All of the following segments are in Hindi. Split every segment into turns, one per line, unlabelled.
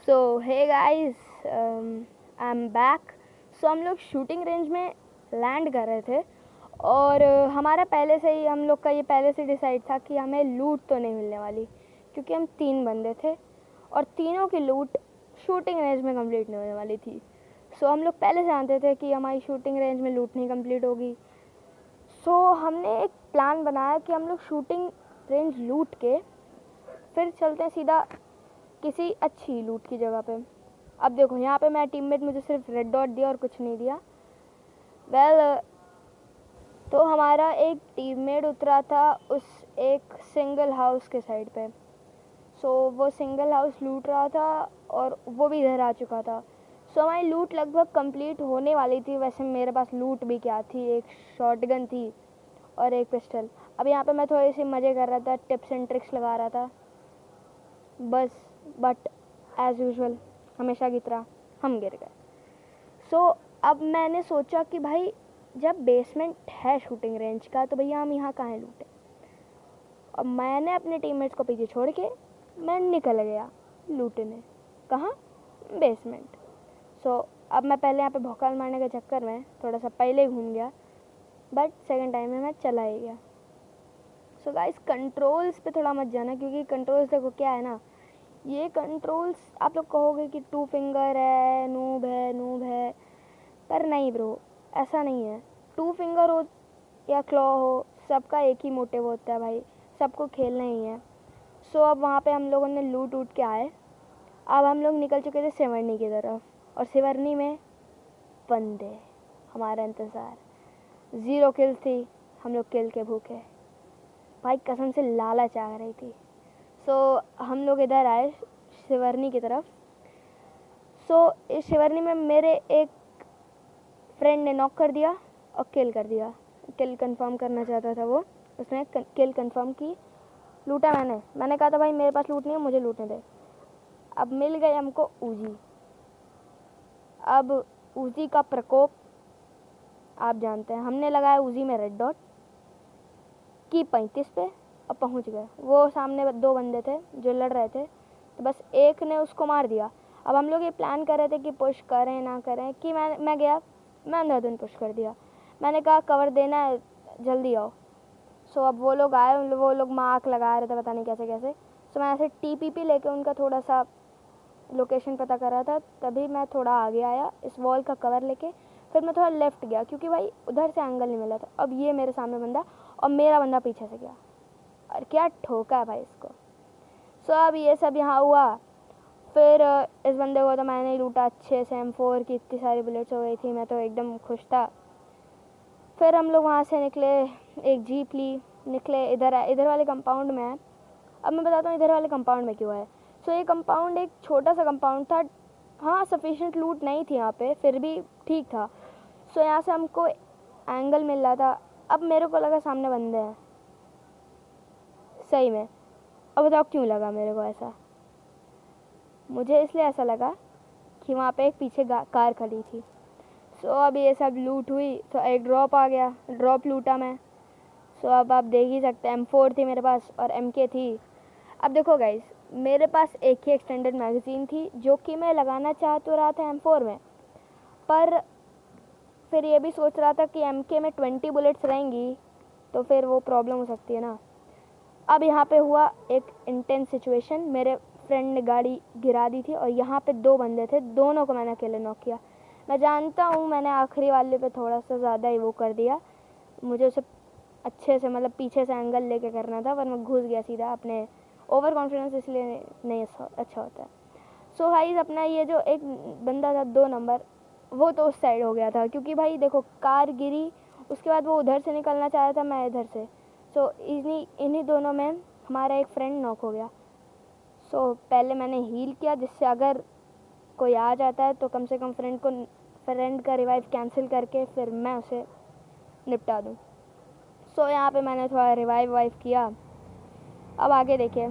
So hey guys, I am back. So हम लोग शूटिंग रेंज में लैंड कर रहे थे और हमारा पहले से ही हम लोग का ये पहले से डिसाइड था कि हमें लूट तो नहीं मिलने वाली, क्योंकि हम 3 बंदे थे और तीनों की लूट शूटिंग रेंज में कंप्लीट नहीं होने वाली थी। सो हम लोग पहले से जानते थे कि हमारी शूटिंग रेंज में लूट नहीं कंप्लीट होगी। सो हमने एक प्लान बनाया कि हम लोग शूटिंग रेंज लूट के फिर चलते हैं सीधा किसी अच्छी लूट की जगह पे। अब देखो, यहाँ पे मेरा टीममेट मुझे सिर्फ रेड डॉट दिया और कुछ नहीं दिया। तो हमारा एक टीममेट उतरा था उस एक सिंगल हाउस के साइड पे। सो वो सिंगल हाउस लूट रहा था और वो भी इधर आ चुका था। सो हमारी लूट लगभग कंप्लीट होने वाली थी। वैसे मेरे पास लूट भी क्या थी, एक शॉटगन थी और एक पिस्टल। अब यहाँ पे मैं थोड़ी सी मज़े कर रहा था, टिप्स एंड ट्रिक्स लगा रहा था बस। बट एज़ यूजुअल हमेशा की तरह हम गिर गए। सो अब मैंने सोचा कि भाई जब बेसमेंट है शूटिंग रेंज का तो भैया हम यहाँ कहाँ लूटें। और मैंने अपने टीममेट्स को पीछे छोड़ के मैं निकल गया लूटने। कहाँ? बेसमेंट। सो अब मैं पहले यहाँ पे भौकाल मारने के चक्कर में थोड़ा सा पहले घूम गया, बट सेकंड टाइम में मैं चला ही गया। सो गाइस, कंट्रोल्स पे थोड़ा मत जाना, क्योंकि कंट्रोल्स देखो क्या है ना, ये कंट्रोल्स आप लोग कहोगे कि 2 फिंगर है, नूब है, पर नहीं ब्रो, ऐसा नहीं है। 2 फिंगर हो या क्लॉ हो, सबका एक ही मोटिव होता है भाई, सबको खेलना ही है। सो अब वहाँ पे हम लोगों ने लूट उट के आए। अब हम लोग निकल चुके थे सिवरनी की तरफ, और सिवरनी में बंदे हमारा इंतज़ार। 0 किल थी, हम लोग किल के भूखे भाई, कसम से लालच आ रही थी। सो हम लोग इधर आए सिवरनी की तरफ। सो इस सिवरनी में मेरे एक फ्रेंड ने नॉक कर दिया और किल कर दिया। किल कंफर्म करना चाहता था वो, उसने किल कंफर्म की। लूटा मैंने कहा था भाई मेरे पास लूट नहीं है, मुझे लूटने दे। अब मिल गए हमको उजी। अब उजी का प्रकोप आप जानते हैं, हमने लगाया उजी में रेड डॉट की 35 पे और पहुंच गए। वो सामने 2 बंदे थे जो लड़ रहे थे, तो बस एक ने उसको मार दिया। अब हम लोग ये प्लान कर रहे थे कि पुश करें ना करें, कि मैं गया, मैं अंधाधुन पुश कर दिया। मैंने कहा कवर देना है, जल्दी आओ। सो अब वो लोग आए, वो लोग मार्क लगा रहे थे पता नहीं कैसे कैसे। सो मैं ऐसे TPP लेके उनका थोड़ा सा लोकेशन पता कर रहा था, तभी मैं थोड़ा आगे आया इस वॉल का कवर लेके। फिर मैं थोड़ा लेफ्ट गया, क्योंकि भाई उधर से एंगल नहीं मिला था। अब ये मेरे सामने बंदा और मेरा बंदा पीछे से गया, और क्या ठोका है भाई इसको। सो अब ये सब यहाँ हुआ। फिर इस बंदे को तो मैंने ही लूटा अच्छे से, M4 की इतनी सारी बुलेट्स हो गई थी, मैं तो एकदम खुश था। फिर हम लोग वहाँ से निकले, एक जीप ली, निकले इधर वाले कंपाउंड में है। अब मैं बताता हूँ इधर वाले कंपाउंड में क्यों है। सो ये कंपाउंड एक छोटा सा कंपाउंड था। हाँ, सफिशिएंट लूट नहीं थी यहाँ पे, फिर भी ठीक था। सो यहाँ से हमको एंगल मिल रहा था। अब मेरे को लगा सामने बंदे हैं सही में। अब बताओ क्यों लगा मेरे को ऐसा? मुझे इसलिए ऐसा लगा कि वहाँ पे एक पीछे कार खड़ी थी। सो अब ये सब लूट हुई, तो एक ड्रॉप आ गया, ड्रॉप लूटा मैं। सो अब आप देख ही सकते हैं, M4 थी मेरे पास और MK थी। अब देखो गाइस, मेरे पास एक ही एक्सटेंडेड मैगज़ीन थी, जो कि मैं लगाना चाह तो रहा था M4 में, पर फिर ये भी सोच रहा था कि MK में 20 बुलेट्स रहेंगी तो फिर वो प्रॉब्लम हो सकती है ना। अब यहाँ पे हुआ एक इंटेंस सिचुएशन, मेरे फ्रेंड ने गाड़ी गिरा दी थी और यहाँ पे 2 बंदे थे, दोनों को मैंने अकेले नॉक किया। मैं जानता हूँ मैंने आखिरी वाले पे थोड़ा सा ज़्यादा ही वो कर दिया, मुझे उसे अच्छे से मतलब पीछे से एंगल लेके करना था, पर मैं घुस गया सीधा। अपने ओवर कॉन्फिडेंस इसलिए नहीं अच्छा होता है। सो गाइस, अपना ये जो एक बंदा था 2 नंबर, वो तो उस साइड हो गया था, क्योंकि भाई देखो कार गिरी, उसके बाद वो उधर से निकलना चाह रहा था, मैं इधर से। सो इन्हीं दोनों में हमारा एक फ्रेंड नॉक हो गया। सो पहले मैंने हील किया, जिससे अगर कोई आ जाता है तो कम से कम फ्रेंड का रिवाइव कैंसिल करके फिर मैं उसे निपटा दूँ। सो यहाँ पे मैंने थोड़ा रिवाइव किया। अब आगे देखिए,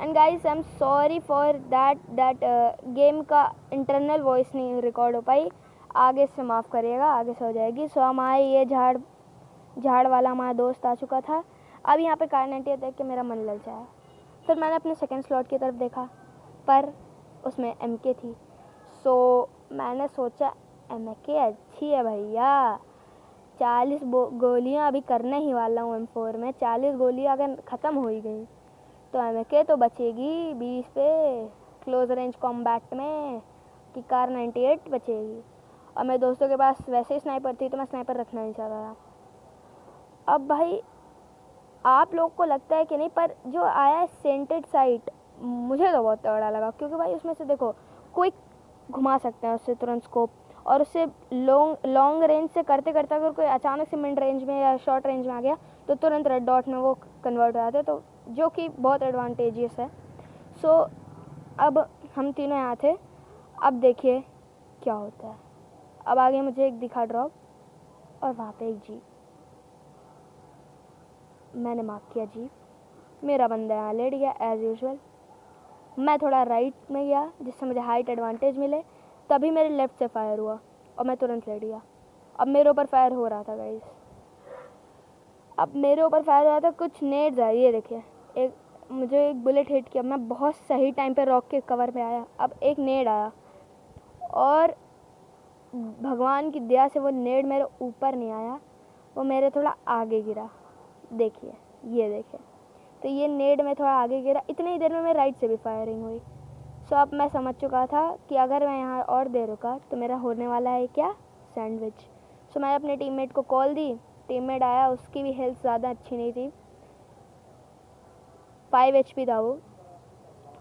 and guys I am sorry for that game का इंटरनल वॉइस नहीं रिकॉर्ड हो पाई, आगे से माफ़ करिएगा, आगे से हो जाएगी। सो हमारे ये झाड़ वाला हमारा दोस्त आ चुका था। अब यहाँ पे कार 98 देख के मेरा मन ललचाया। फिर मैंने अपने सेकंड स्लॉट की तरफ देखा, पर उसमें MK थी। सो मैंने सोचा MK अच्छी है भैया, 40 गोलियाँ अभी करने ही वाला हूँ M4 में। 40 गोलियाँ अगर ख़त्म हो ही गई तो MK तो बचेगी 20 पे क्लोज रेंज कॉम्बैट में, कि कार 98 बचेगी। और मेरे दोस्तों के पास वैसे ही स्नाइपर थी तो मैं स्नाइपर रखना नहीं चाहता था। अब भाई आप लोग को लगता है कि नहीं, पर जो आया है सेंटेड साइट मुझे तो बहुत तगड़ा लगा, क्योंकि भाई उसमें से देखो क्विक घुमा सकते हैं उससे तुरंत स्कोप, और उससे लॉन्ग रेंज से करते करते अगर कोई अचानक से मिड रेंज में या शॉर्ट रेंज में आ गया तो तुरंत रेड डॉट में वो कन्वर्ट हो जाते, तो जो कि बहुत एडवांटेजियस है। सो अब हम तीनों यहाँ थे। अब देखिए क्या होता है। अब आगे मुझे एक दिखा ड्रॉप और वहाँ पे एक जीप। मैंने मार्क किया जीप, मेरा बंदा यहाँ लेट गया एज़ यूजुअल। मैं थोड़ा राइट में गया जिससे मुझे हाइट एडवांटेज मिले, तभी मेरे लेफ़्ट से फायर हुआ और मैं तुरंत लेट गया। अब मेरे ऊपर फायर हो रहा था गाइस, अब मेरे ऊपर फायर हो रहा था। कुछ नेड्स आए, ये देखिए, मुझे एक बुलेट हिट किया, मैं बहुत सही टाइम पे रॉक के कवर में आया। अब एक नेड आया और भगवान की दया से वो नेड मेरे ऊपर नहीं आया, वो मेरे थोड़ा आगे गिरा। देखिए, ये देखिए, तो ये नेड में थोड़ा आगे गिरा। इतनी ही देर में मेरे राइट से भी फायरिंग हुई। सो अब मैं समझ चुका था कि अगर मैं यहाँ और देर रुका तो मेरा होने वाला है क्या, सैंडविच। सो मैंने अपने टीममेट को कॉल दी। टीममेट आया, उसकी भी हेल्थ ज़्यादा अच्छी नहीं थी, 5 HP था वो।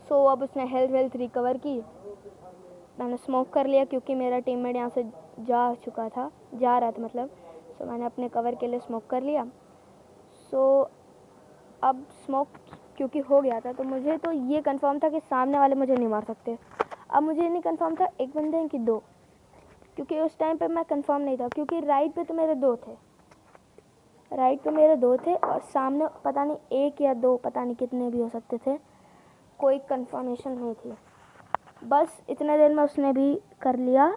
सो अब उसने हेल्थ रिकवर की। मैंने स्मोक कर लिया क्योंकि मेरा टीममेट यहाँ से जा रहा था मतलब। सो मैंने अपने कवर के लिए स्मोक कर लिया। सो अब स्मोक क्योंकि हो गया था तो मुझे तो ये कंफर्म था कि सामने वाले मुझे नहीं मार सकते। अब मुझे नहीं कंफर्म था एक बंदे हैं कि दो, क्योंकि उस टाइम पे मैं कंफर्म नहीं था, क्योंकि राइट पे तो मेरे दो थे और सामने पता नहीं एक या दो, पता नहीं कितने भी हो सकते थे, कोई कंफर्मेशन नहीं थी। बस इतने देर में उसने भी कर लिया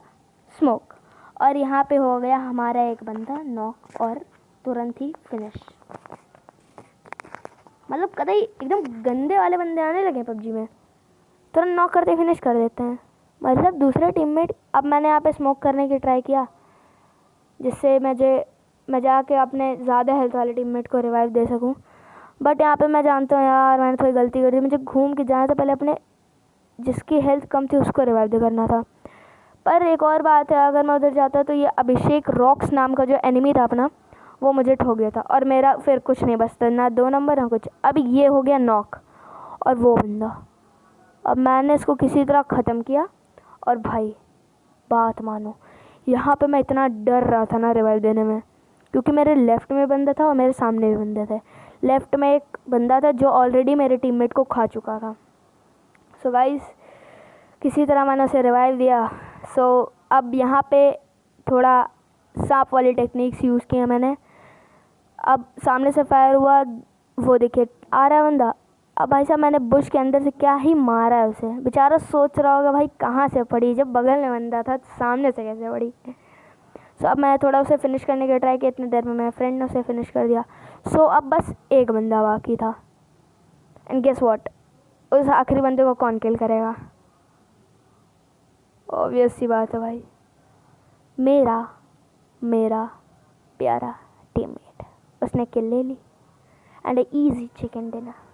स्मोक और यहाँ पे हो गया हमारा एक बंदा नॉक और तुरंत ही फिनिश। मतलब कतई एकदम गंदे वाले बंदे आने लगे पबजी में, तुरंत नॉक करते फिनिश कर देते हैं। मतलब दूसरे टीममेट, अब मैंने यहाँ पे स्मोक करने की ट्राई किया जिससे मैं जाके अपने ज़्यादा हेल्थ वाले टीममेट को रिवाइव दे सकूं, बट यहाँ पे मैं जानता हूँ यार मैंने थोड़ी गलती कर दी। मुझे घूम के जाना था, पहले अपने जिसकी हेल्थ कम थी उसको रिवाइव दे करना था। पर एक और बात है, अगर मैं उधर जाता तो ये अभिषेक रॉक्स नाम का जो एनिमी था अपना, वो मुझे ठोक गया था और मेरा फिर कुछ नहीं बचता, ना 2 नंबर ना कुछ। अब ये हो गया नॉक और वो बंदा, अब मैंने इसको किसी तरह ख़त्म किया। और भाई बात मानो, यहाँ पे मैं इतना डर रहा था ना रिवाइव देने में, क्योंकि मेरे लेफ़्ट में बंदा था और मेरे सामने भी बंदे थे। लेफ़्ट में एक बंदा था जो ऑलरेडी मेरे टीममेट को खा चुका था। सो गाइस किसी तरह मैंने उसे रिवाइव दिया। सो अब यहाँ पे थोड़ा सांप वाली टेक्निक्स यूज़ किए मैंने। अब सामने से फायर हुआ, वो देखिए आ रहा है बंदा। अब भाई साहब मैंने बुश के अंदर से क्या ही मारा है उसे, बेचारा सोच रहा होगा भाई कहाँ से पड़ी, जब बगल में बंदा था सामने से कैसे पड़ी। सो अब मैं थोड़ा उसे फिनिश करने की ट्राई की, इतनी देर में मेरे फ्रेंड ने उसे फिनिश कर दिया। सो अब बस एक बंदा बाकी था, एंड गेस व्हाट, उस आखिरी बंदे को कौन किल करेगा? ऑब्वियस सी बात है भाई, मेरा प्यारा टीममेट। उसने किल ले ली and a easy chicken dinner.